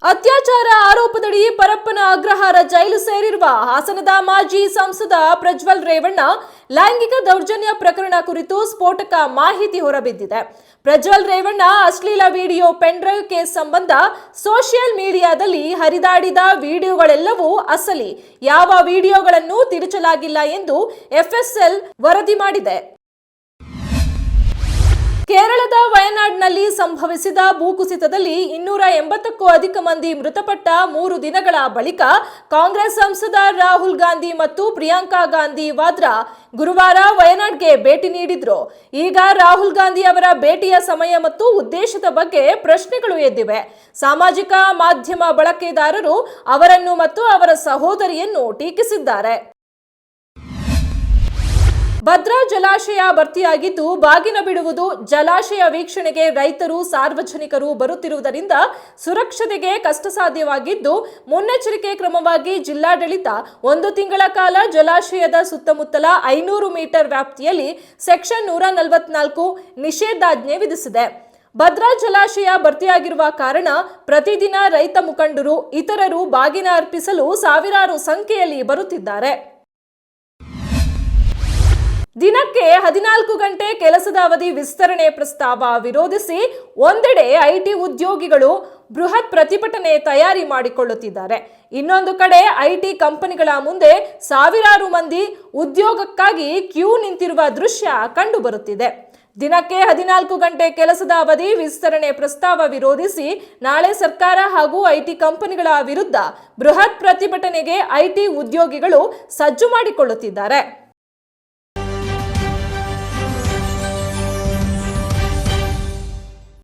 ಅತ್ಯಾಚಾರ ಆರೋಪದಡಿ ಪರಪ್ಪನ ಅಗ್ರಹಾರ ಜೈಲು ಸೇರಿರುವ ಹಾಸನದ ಮಾಜಿ ಸಂಸದ ಪ್ರಜ್ವಲ್ ರೇವಣ್ಣ ಲೈಂಗಿಕ ದೌರ್ಜನ್ಯ ಪ್ರಕರಣ ಕುರಿತು ಸ್ಫೋಟಕ ಮಾಹಿತಿ ಹೊರಬಿದ್ದಿದೆ. ಪ್ರಜ್ವಲ್ ರೇವಣ್ಣ ಅಶ್ಲೀಲ ವಿಡಿಯೋ ಪೆನ್ಡ್ರೈವ್ ಕೇಸ್ ಸಂಬಂಧ ಸೋಷಿಯಲ್ ಮೀಡಿಯಾದಲ್ಲಿ ಹರಿದಾಡಿದ ವಿಡಿಯೋಗಳೆಲ್ಲವೂ ಅಸಲಿ, ಯಾವ ವಿಡಿಯೋಗಳನ್ನು ತಿರುಚಲಾಗಿಲ್ಲ ಎಂದು ಎಫ್ಎಸ್ಎಲ್ ವರದಿ ಮಾಡಿದೆ. ಕೇರಳದ ವಯನಾಡ್ನಲ್ಲಿ ಸಂಭವಿಸಿದ ಭೂಕುಸಿತದಲ್ಲಿ 280ಕ್ಕೂ ಅಧಿಕ ಮಂದಿ ಮೃತಪಟ್ಟ 3 ದಿನಗಳ ಬಳಿಕ ಕಾಂಗ್ರೆಸ್ ಸಂಸದ ರಾಹುಲ್ ಗಾಂಧಿ ಮತ್ತು ಪ್ರಿಯಾಂಕಾ ಗಾಂಧಿ ವಾದ್ರಾ ಗುರುವಾರ ವಯನಾಡ್ಗೆ ಭೇಟಿ ನೀಡಿದ್ರು. ಈಗ ರಾಹುಲ್ ಗಾಂಧಿ ಅವರ ಭೇಟಿಯ ಸಮಯ ಮತ್ತು ಉದ್ದೇಶದ ಬಗ್ಗೆ ಪ್ರಶ್ನೆಗಳು ಎದ್ದಿವೆ. ಸಾಮಾಜಿಕ ಮಾಧ್ಯಮ ಬಳಕೆದಾರರು ಅವರನ್ನು ಮತ್ತು ಅವರ ಸಹೋದರಿಯನ್ನು ಟೀಕಿಸಿದ್ದಾರೆ. ಭದ್ರಾ ಜಲಾಶಯ ಭರ್ತಿಯಾಗಿದ್ದು ಬಾಗಿನ ಬಿಡುವುದು, ಜಲಾಶಯ ವೀಕ್ಷಣೆಗೆ ರೈತರು ಸಾರ್ವಜನಿಕರು ಬರುತ್ತಿರುವುದರಿಂದ ಸುರಕ್ಷತೆಗೆ ಕಷ್ಟ ಸಾಧ್ಯವಾಗಿದ್ದು, ಮುನ್ನೆಚ್ಚರಿಕೆ ಕ್ರಮವಾಗಿ ಜಿಲ್ಲಾಡಳಿತ 1 ತಿಂಗಳ ಕಾಲ ಜಲಾಶಯದ ಸುತ್ತಮುತ್ತಲ 500 ಮೀಟರ್ ವ್ಯಾಪ್ತಿಯಲ್ಲಿ ಸೆಕ್ಷನ್ 144 ನಿಷೇಧಾಜ್ಞೆ ವಿಧಿಸಿದೆ. ಭದ್ರಾ ಜಲಾಶಯ ಭರ್ತಿಯಾಗಿರುವ ಕಾರಣ ಪ್ರತಿದಿನ ರೈತ ಮುಖಂಡರು ಇತರರು ಬಾಗಿನ ಅರ್ಪಿಸಲು ಸಾವಿರಾರು ಸಂಖ್ಯೆಯಲ್ಲಿ ಬರುತ್ತಿದ್ದಾರೆ. ದಿನಕ್ಕೆ 14 ಗಂಟೆ ಕೆಲಸದ ಅವಧಿ ವಿಸ್ತರಣೆ ಪ್ರಸ್ತಾವ ವಿರೋಧಿಸಿ ಒಂದೆಡೆ ಐಟಿ ಉದ್ಯೋಗಿಗಳು ಬೃಹತ್ ಪ್ರತಿಭಟನೆ ತಯಾರಿ ಮಾಡಿಕೊಳ್ಳುತ್ತಿದ್ದಾರೆ. ಇನ್ನೊಂದು ಕಡೆ ಐಟಿ ಕಂಪನಿಗಳ ಮುಂದೆ ಸಾವಿರಾರು ಮಂದಿ ಉದ್ಯೋಗಕ್ಕಾಗಿ ಕ್ಯೂ ನಿಂತಿರುವ ದೃಶ್ಯ ಕಂಡುಬರುತ್ತಿದೆ. ದಿನಕ್ಕೆ 14 ಗಂಟೆ ಕೆಲಸದ ಅವಧಿ ವಿಸ್ತರಣೆ ಪ್ರಸ್ತಾವ ವಿರೋಧಿಸಿ ನಾಳೆ ಸರ್ಕಾರ ಹಾಗೂ ಐಟಿ ಕಂಪನಿಗಳ ವಿರುದ್ಧ ಬೃಹತ್ ಪ್ರತಿಭಟನೆಗೆ ಐಟಿ ಉದ್ಯೋಗಿಗಳು ಸಜ್ಜು ಮಾಡಿಕೊಳ್ಳುತ್ತಿದ್ದಾರೆ.